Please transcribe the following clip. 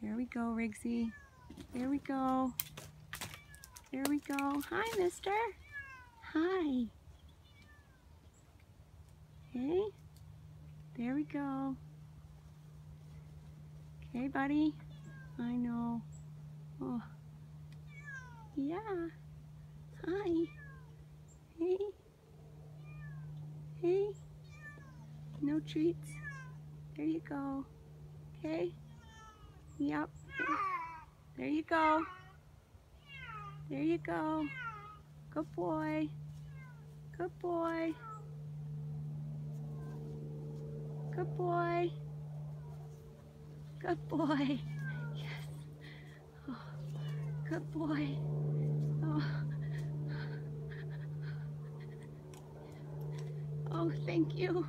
There we go, Rigsy. There we go. There we go. Hi, mister. Hi. Hey. There we go. Okay, buddy. I know. Oh. Yeah. Hi. Hey. Hey. No treats. There you go. Okay. Yep. There you go. There you go. Good boy. Good boy. Good boy. Good boy. Yes. Oh, good boy. Oh. Oh, thank you.